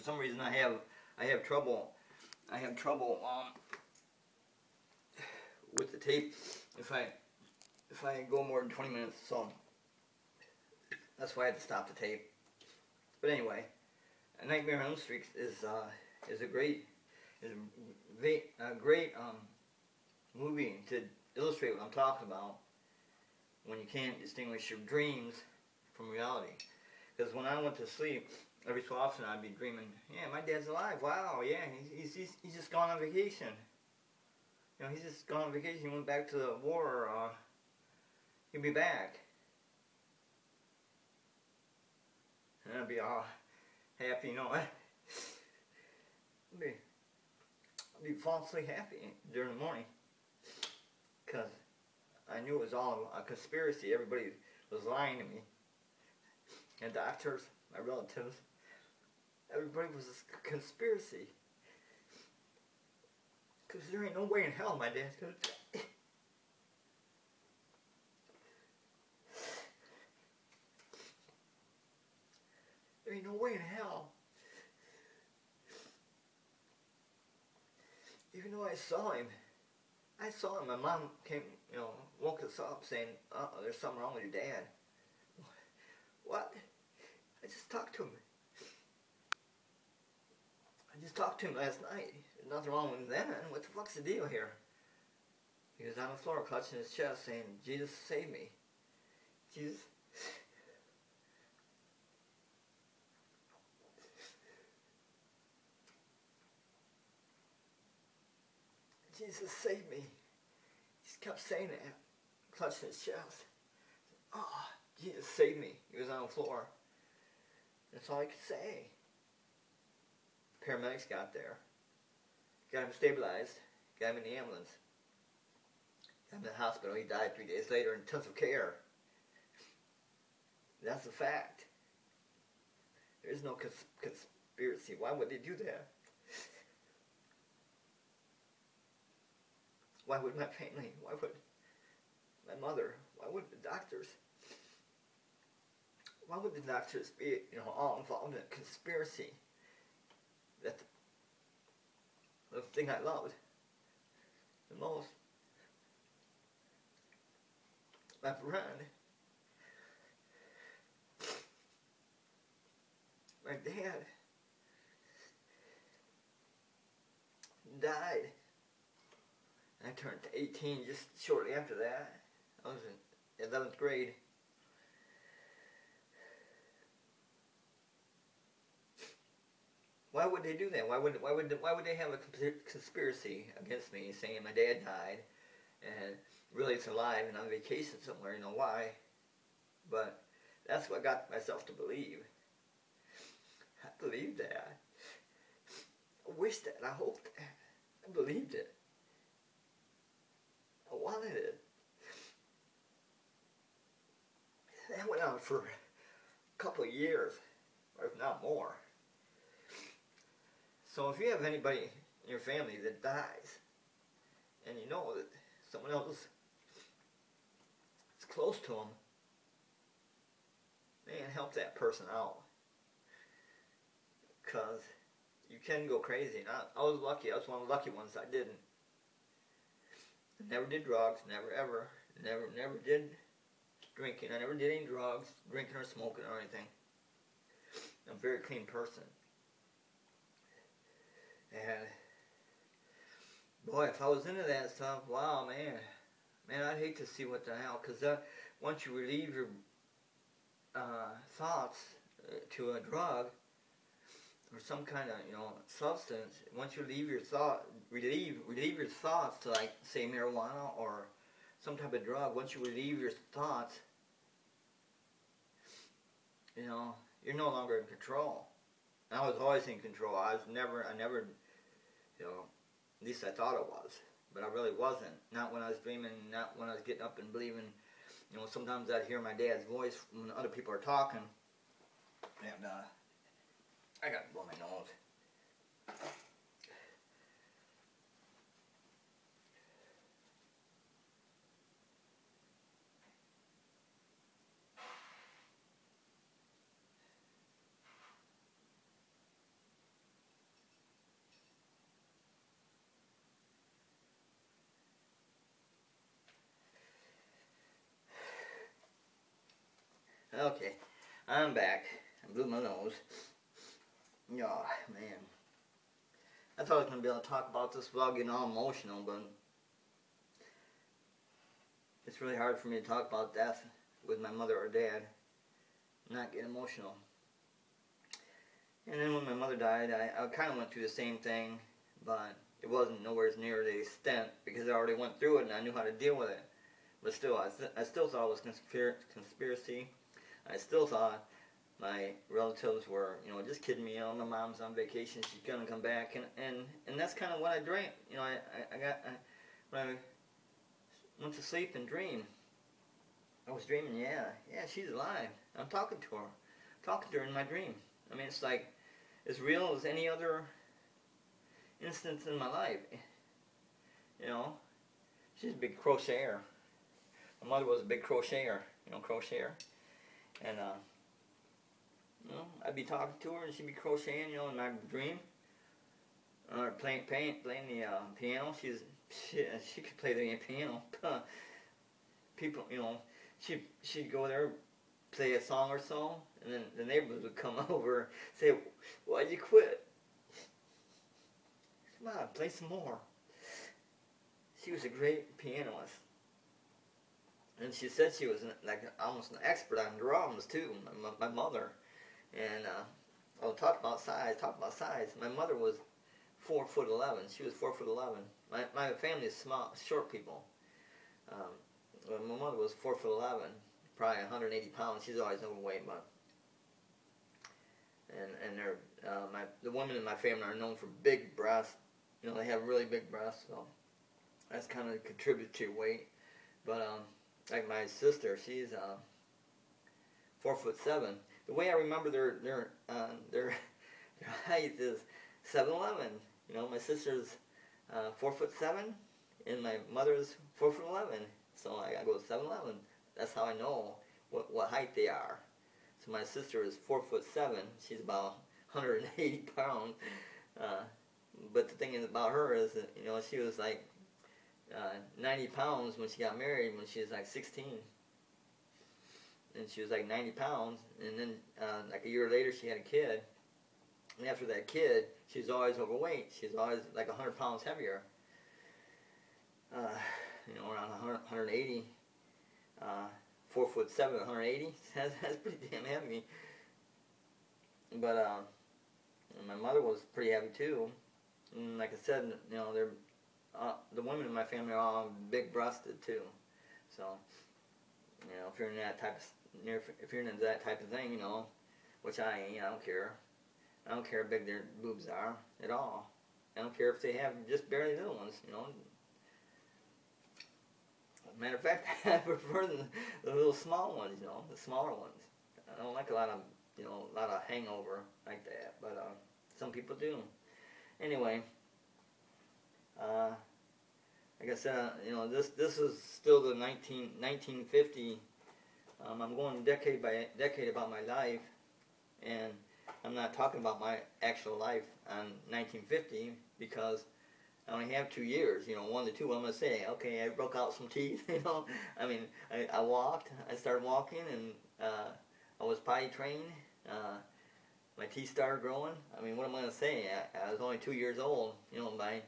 for some reason I have trouble with the tape if I go more than 20 minutes. So that's why I had to stop the tape. But anyway, A Nightmare on Elm Street is a great movie to illustrate what I'm talking about when you can't distinguish your dreams from reality. Because when I went to sleep, every so often I'd be dreaming, yeah, my dad's alive. Wow, yeah, he's just gone on vacation. You know, he's just gone on vacation. He went back to the war. He'll be back. And I'd be all happy, you know. I'd be falsely happy during the morning. Because I knew it was all a conspiracy. Everybody was lying to me. And doctors, my relatives, everybody was a conspiracy. Because there ain't no way in hell my dad's gonna die. There ain't no way in hell. Even though I saw him, my mom came, you know, woke us up saying, uh-oh, there's something wrong with your dad. What? I just talked to him. I just talked to him last night. There's nothing wrong with him then. What the fuck's the deal here? He was on the floor clutching his chest saying, Jesus, save me. Jesus. Jesus, save me. He just kept saying that, clutching his chest. Oh, Jesus, save me. He was on the floor. That's all I could say. Paramedics got there. Got him stabilized. Got him in the ambulance. Got him in the hospital. He died 3 days later in intensive care. That's a fact. There is no conspiracy. Why would they do that? Why would my family? Why would my mother? Why would the doctors? Why would the doctors be, you know, all involved in a conspiracy? That the thing I loved the most, my friend, my dad, died. I turned 18 just shortly after that. I was in 11th grade. Why would they do that? Why would they have a conspiracy against me, saying my dad died, and really it's alive and on vacation somewhere? You know why? But that's what I got myself to believe. I believed that. I wished that. I hoped that. I believed it. I wanted it. That went on for a couple of years, or if not more. So if you have anybody in your family that dies, and you know that someone else is close to them, man, help that person out. Because you can go crazy. And I was lucky. I was one of the lucky ones. I didn't. I never did drugs. Never, ever. Never did drinking. I never did any drugs, drinking or smoking or anything. I'm a very clean person. And boy, if I was into that stuff, wow, man, I'd hate to see what the hell. Because once you relieve your thoughts to a drug or some kind of, you know, substance, once you relieve your thoughts to, like, say, marijuana or some type of drug, once you relieve your thoughts, you know, you're no longer in control. I was always in control. I never, you know, at least I thought it was, but I really wasn't. Not when I was dreaming, not when I was getting up and believing. You know, sometimes I'd hear my dad's voice when other people are talking, and I got to blow my nose. Okay, I'm back. I blew my nose. Oh, man. I thought I was going to be able to talk about this without getting all emotional, but it's really hard for me to talk about death with my mother or dad, not get emotional. And then when my mother died, I kind of went through the same thing, but it wasn't nowhere near the extent because I already went through it and I knew how to deal with it. But still, I still thought it was conspiracy. I still thought my relatives were, just kidding me. My mom's on vacation; she's gonna come back, and that's kind of what I dreamed. When I went to sleep and dreamed, I was dreaming. Yeah, she's alive. I'm talking to her in my dream. I mean, it's like as real as any other instance in my life. She's a big crocheter. My mother was a big crocheter, crocheter. And, I'd be talking to her and she'd be crocheting, in my dream. Or playing the piano. She could play the piano. People, she'd go there, play a song or so, and then the neighbors would come over and say, "Why'd you quit? Come on, play some more." She was a great pianist. And she said she was almost an expert on drums too, my mother. And talk about size. My mother was 4'11". She was 4'11". My family is small, short people. My mother was 4'11", probably 180 pounds. She's always overweight, but and the women in my family are known for big breasts. They have really big breasts, so that's kind of contributed to your weight. But like my sister, she's 4'7". The way I remember their height is 7'11". My sister's 4'7", and my mother's 4'11". So I go 7'11". That's how I know what height they are. So my sister is 4'7". She's about 180 pounds. But the thing is about her is that she was like 90 pounds when she got married when she was like 16. And she was like 90 pounds, and then like a year later she had a kid. And after that kid, she was always overweight. She was always like 100 pounds heavier. Around 180. 4'7", 180. That's pretty damn heavy. But my mother was pretty heavy too. And like I said, they're the women in my family are all big-breasted too. So, if you're in that type of if you're into that type of thing, which I ain't, I don't care. I don't care how big their boobs are at all. I don't care if they have just barely little ones, Matter of fact, I prefer the little small ones, the smaller ones. I don't like a lot of hangover like that, but some people do. Anyway, like I said, this is still the 1950. I'm going decade by decade about my life, and I'm not talking about my actual life on 1950 because I only have 2 years, 1 to 2. I'm going to say, okay, I broke out some teeth, I mean, I walked, I started walking, and I was potty trained. My teeth started growing. I mean, what am I going to say? I was only 2 years old, by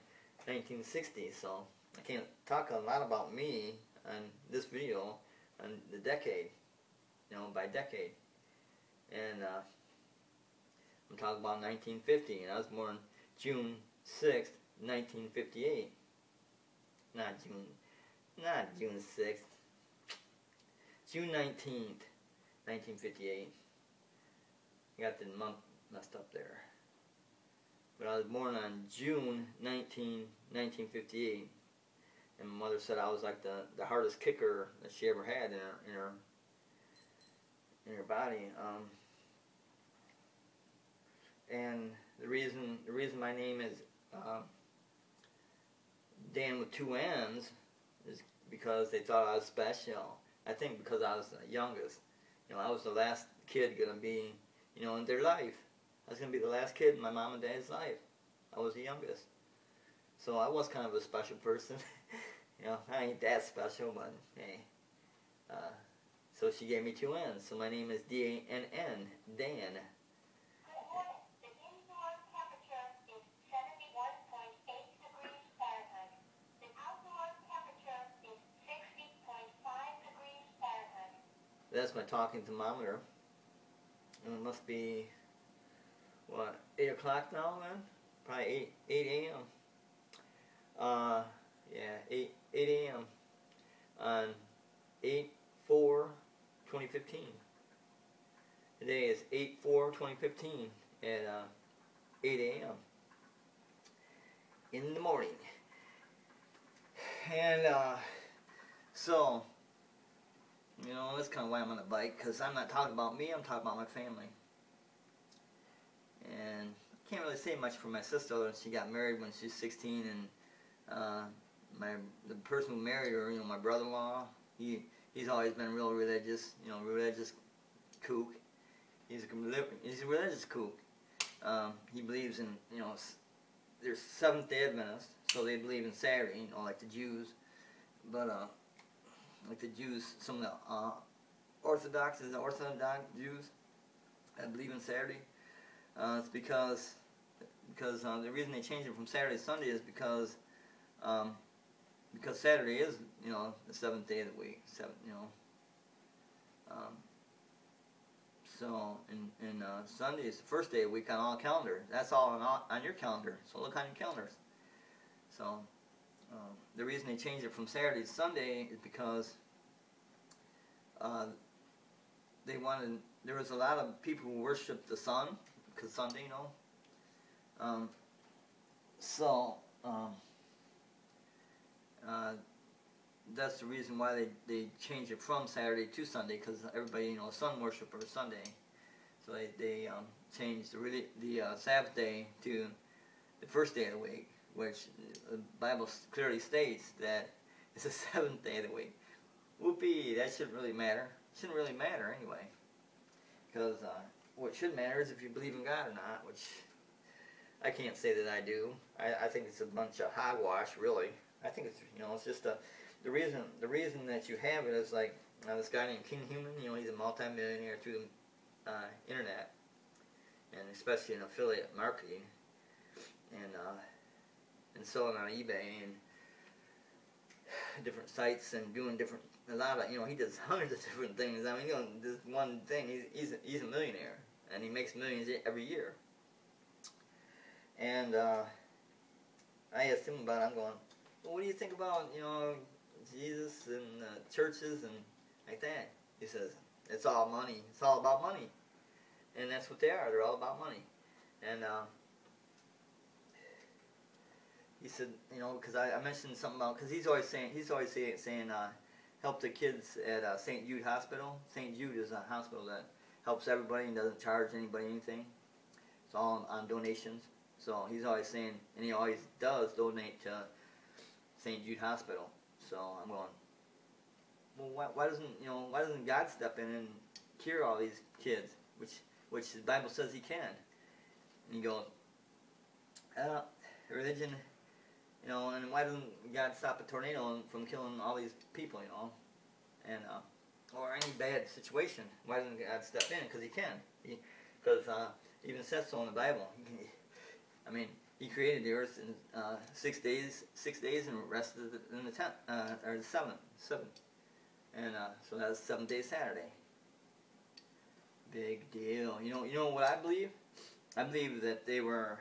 1960, so I can't talk a lot about me on this video on the decade, by decade. And I'm talking about 1950, and I was born June 6th, 1958. Not June 6th. June 19th, 1958. I got the month messed up there. But I was born on June 19, 1958. And my mother said I was like the hardest kicker that she ever had in her body. And the reason my name is Dan with 2 N's is because they thought I was special. I think because I was the youngest. I was the last kid gonna be, in their life. I was gonna be the last kid in my mom and dad's life. I was the youngest. So I was kind of a special person. I ain't that special, but hey. So she gave me 2 N's. So my name is D-A-N-N, Dan. That's my talking thermometer. And it must be, what, 8 o'clock now then? Probably 8 a.m. Yeah, 8 a.m. on 8/4/2015. Today is 8/4/2015 at 8 a.m. in the morning. And so, you know, that's kind of why I'm on the bike, because I'm not talking about me, I'm talking about my family. And I can't really say much for my sister. She got married when she was 16, and the person who married her, you know, my brother-in-law, he's always been real religious, you know, religious kook. He's a religious kook. He believes in, you know, they're Seventh-day Adventists, so they believe in Saturday, you know, like the Jews. But like the Jews, some of the Orthodox Jews that believe in Saturday. It's because the reason they changed it from Saturday to Sunday is because Saturday is, you know, the 7th day of the week. So Sunday is the first day of the week on all calendars. That's all on your calendar. So look on your calendars. So the reason they changed it from Saturday to Sunday is because they wanted. There was a lot of people who worshiped the sun, because Sunday, you know. That's the reason why they changed it from Saturday to Sunday, because everybody, you know, sun worshiper Sunday. So they changed the Sabbath day to the first day of the week, which the Bible clearly states that it's the 7th day of the week. Whoopee, that shouldn't really matter. It shouldn't really matter anyway. Because what should matter is if you believe in God or not, which I can't say that I do. I think it's a bunch of hogwash, really. I think it's, you know, it's just the reason that you have it is like this guy named King Human, you know, he's a multi-millionaire through the internet, and especially in affiliate marketing, and selling on eBay and different sites and doing a lot of, you know, he does hundreds of different things. I mean, you know, this one thing, he's a millionaire, and he makes millions every year. And I asked him about it. I'm going, well, what do you think about, you know, Jesus and churches and like that? He says, it's all money. It's all about money. And that's what they are. They're all about money. And he said, you know, because I mentioned something about, because he's always saying help the kids at St. Jude Hospital. St. Jude is a hospital that helps everybody and doesn't charge anybody anything. It's all on donations. So he's always saying, and he always does donate to St. Jude Hospital. So I'm going, well, why doesn't God step in and cure all these kids, which the Bible says He can? And he goes, religion, you know, and why doesn't God stop a tornado from killing all these people, you know, and or any bad situation? Why doesn't God step in? Because He can. Because even says so in the Bible. I mean, He created the earth in 6 days, and rested in the 10th, or the seventh, and so that's 7th day Saturday. Big deal. You know what I believe? I believe that they were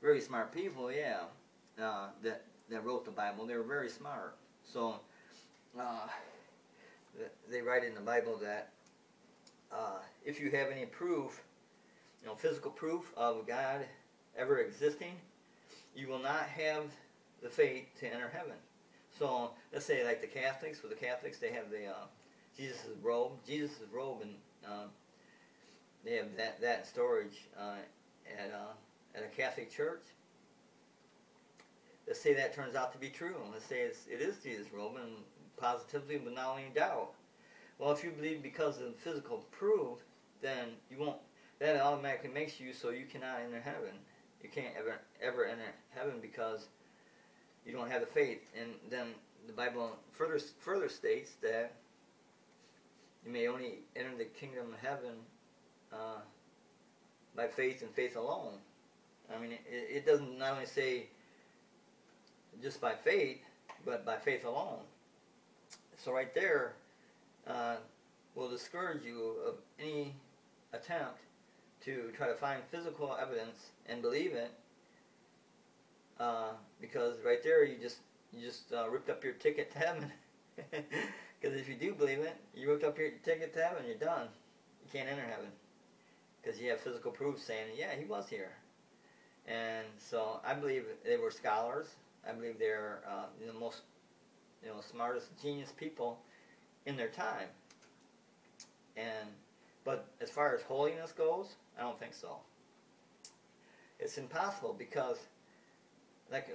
very smart people. Yeah, that wrote the Bible. They were very smart. So they write in the Bible that if you have any proof, you know, physical proof of God ever existing, you will not have the faith to enter heaven. So let's say like the Catholics, with the Catholics they have the Jesus' robe, and they have that in storage at a Catholic church. Let's say that turns out to be true. Let's say it is Jesus' robe, and positively without any doubt. Well, if you believe because of physical proof, then you won't. That automatically makes you so you cannot enter heaven. You can't ever enter heaven because you don't have the faith. And then the Bible further states that you may only enter the kingdom of heaven by faith and faith alone. I mean, it doesn't not only say just by faith, but by faith alone. So right there will discourage you of any attempt to try to find physical evidence and believe it, because right there you just ripped up your ticket to heaven. Because if you do believe it, you ripped up your ticket to heaven, you're done. You can't enter heaven because you have physical proof saying, yeah, he was here. And so I believe they were scholars. I believe they're the most smartest, genius people in their time. But as far as holiness goes, I don't think so. It's impossible because, like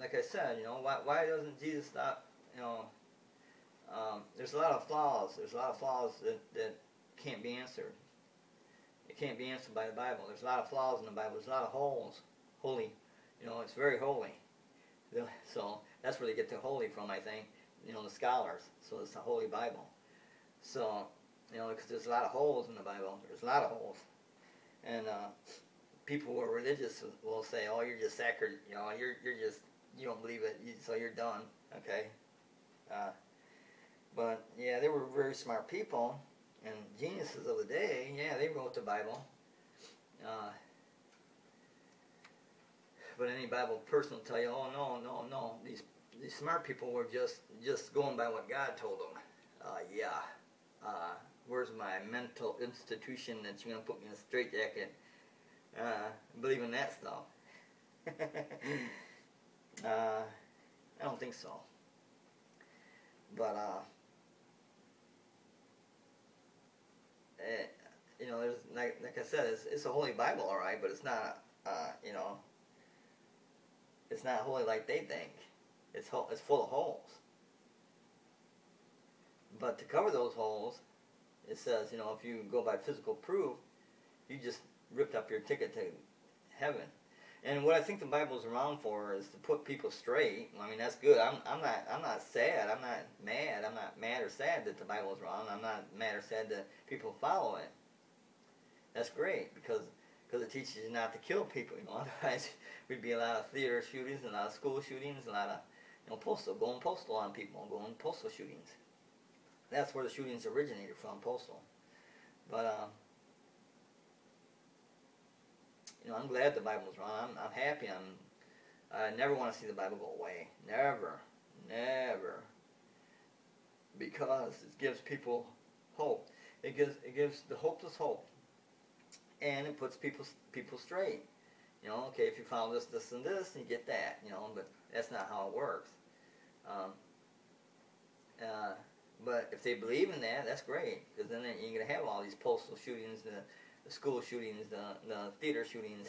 I said, why doesn't Jesus stop? There's a lot of flaws. There's a lot of flaws that can't be answered. It can't be answered by the Bible. There's a lot of flaws in the Bible. There's a lot of holes. Holy, it's very holy. So that's where they get the holy from, I think. The scholars. So it's the Holy Bible. So, because there's a lot of holes in the Bible. There's a lot of holes. And people who are religious will say, oh, you're just sacred. You don't believe it, so you're done. Okay? But, yeah, they were very smart people. And geniuses of the day, yeah, they wrote the Bible. But any Bible person will tell you, oh, no. These smart people were just going by what God told them. Where's my mental institution that you're going to put me in a straitjacket? Believe in that stuff. I don't think so. But, there's like I said, it's a holy Bible, all right, but it's not, it's not holy like they think. It's full of holes. But to cover those holes, it says, if you go by physical proof, you just ripped up your ticket to heaven. And what I think the Bible's around for is to put people straight. I mean, that's good. I'm not sad. I'm not mad. I'm not mad or sad that the Bible's wrong. I'm not mad or sad that people follow it. That's great because it teaches you not to kill people. Otherwise we'd be a lot of theater shootings, a lot of school shootings, a lot of going postal on people, going postal shootings. That's where the shootings originated from, postal. But I'm glad the Bible's wrong. I'm happy. I never want to see the Bible go away. Never. Because it gives people hope. It gives the hopeless hope. And it puts people straight. Okay, if you follow this, and this, you get that. But that's not how it works. But if they believe in that, that's great. Because then you're going to have all these postal shootings, the school shootings, the theater shootings.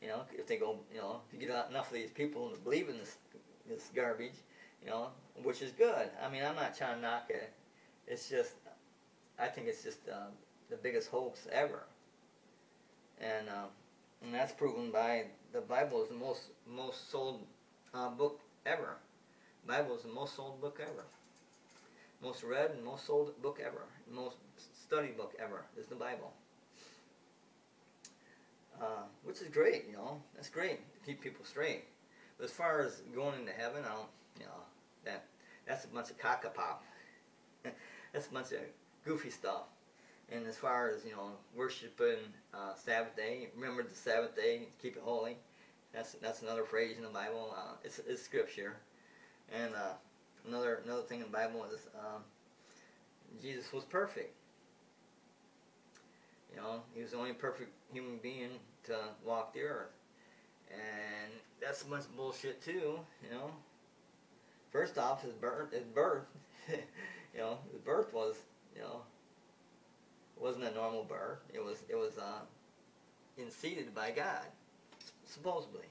If they go, if you get enough of these people to believe in this garbage, which is good. I mean, I'm not trying to knock it. It's just, I think it's just the biggest hoax ever. And that's proven by the Bible is the most sold book ever. The Bible is the most sold book ever. Most read and most sold book ever. Most studied book ever is the Bible. Which is great, That's great to keep people straight. But as far as going into heaven, I don't, that's a bunch of cockapop. That's a bunch of goofy stuff. And as far as, worshiping Sabbath day, remember the Sabbath day, keep it holy. That's another phrase in the Bible. It's scripture. And another thing in the Bible is Jesus was perfect. He was the only perfect human being to walk the earth. And that's a bunch of bullshit too, First off, his birth, his birth was, wasn't a normal birth. It was seeded by God, supposedly.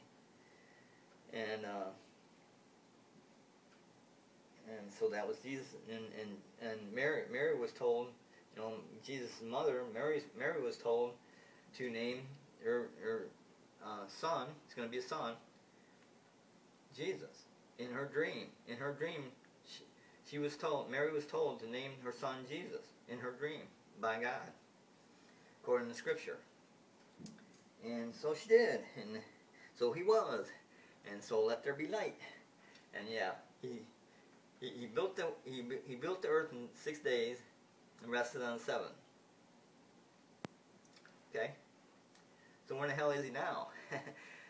And so that was Jesus. And Mary was told, Jesus' mother, Mary was told to name her son. It's going to be a son. Jesus. In her dream, Mary was told to name her son Jesus in her dream by God, according to Scripture. And so she did, and so he was, and so let there be light. And yeah, he built the earth in 6 days and rested on 7. Okay, so where in the hell is he now?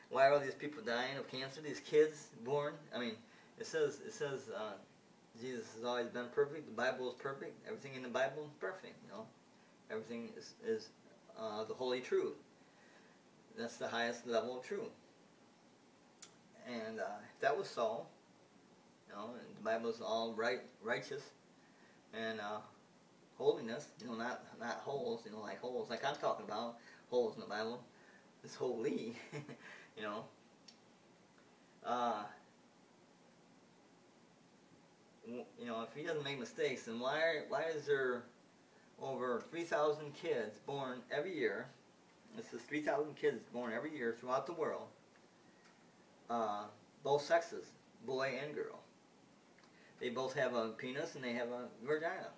Why are all these people dying of cancer? These kids born? I mean, it says Jesus has always been perfect. The Bible is perfect. Everything in the Bible is perfect. You know, everything is the holy truth. That's the highest level of truth. And if that was so, you know, and the Bible is all righteous and holiness. You know, not holes. You know, like holes, like I'm talking about holes in the Bible. It's holy. You know. You know, if he doesn't make mistakes, then why is there over 3,000 kids born every year? This is 3,000 kids born every year throughout the world. Both sexes, boy and girl. They both have a penis and they have a vagina.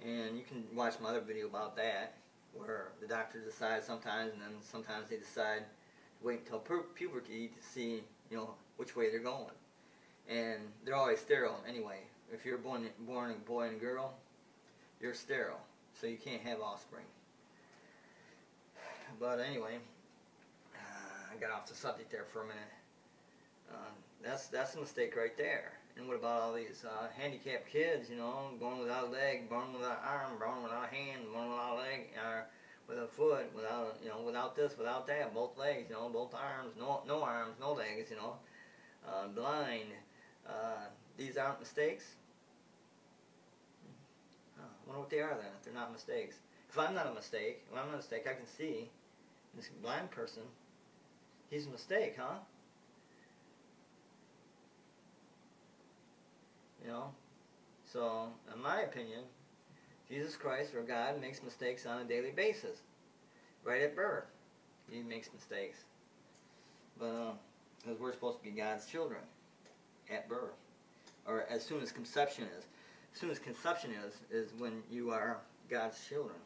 And you can watch my other video about that, where the doctor decides sometimes, and then sometimes they decide to wait until puberty to see, you know, which way they're going. And they're always sterile anyway. If you're born a boy and a girl, you're sterile, so you can't have offspring. But anyway, I got off the subject there for a minute. That's a mistake right there. And what about all these handicapped kids, you know, born without a leg, born without an arm, born without a hand, born without a leg, or with a foot, without, you know, without this, without that, both legs, you know, both arms, no arms, no legs, you know, blind. These aren't mistakes. I wonder what they are then, if they're not mistakes. If I'm not a mistake, if I'm not a mistake, I can see this blind person, he's a mistake, huh? You know? So, in my opinion, Jesus Christ or God makes mistakes on a daily basis. Right at birth, he makes mistakes. But, because we're supposed to be God's children at birth. Or as soon as conception is. As soon as conception is when you are God's children.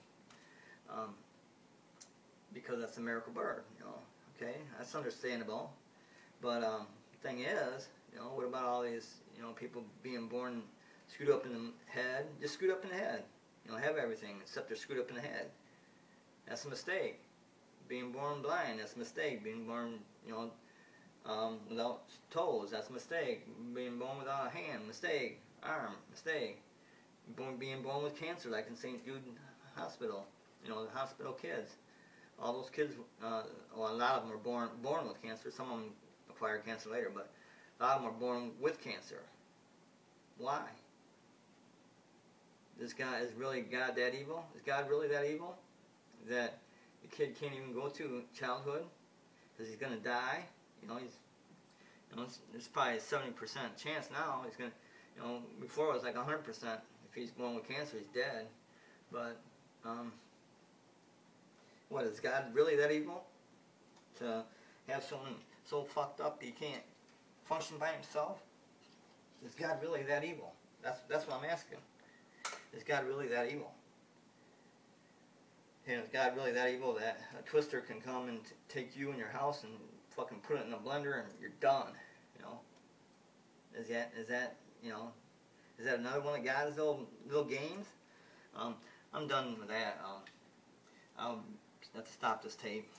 Because that's a miracle birth, you know. Okay, that's understandable. But the thing is, you know, what about all these, you know, people being born screwed up in the head? Just screwed up in the head. You know, have everything except they're screwed up in the head. That's a mistake. Being born blind, that's a mistake. Being born, you know, without toes, that's a mistake. Being born without a hand, mistake. Arm, mistake. Being born with cancer, like in St. Jude Hospital, you know, the hospital kids. All those kids, well, a lot of them are born with cancer. Some of them acquire cancer later, but a lot of them are born with cancer. Why? Is really God that evil? Is God really that evil? That the kid can't even go to childhood because he's going to die? You know, there's probably a 70% chance now. He's going to, you know, before it was like 100%. If he's born with cancer, he's dead. But, what, is God really that evil? To have someone so fucked up he can't function by himself? Is God really that evil? That's what I'm asking. Is God really that evil? And is God really that evil that a twister can come and take you in your house and fucking put it in a blender and you're done? You know? Is that you know? Is that another one of God's little games? I'm done with that. I'll have to stop this tape.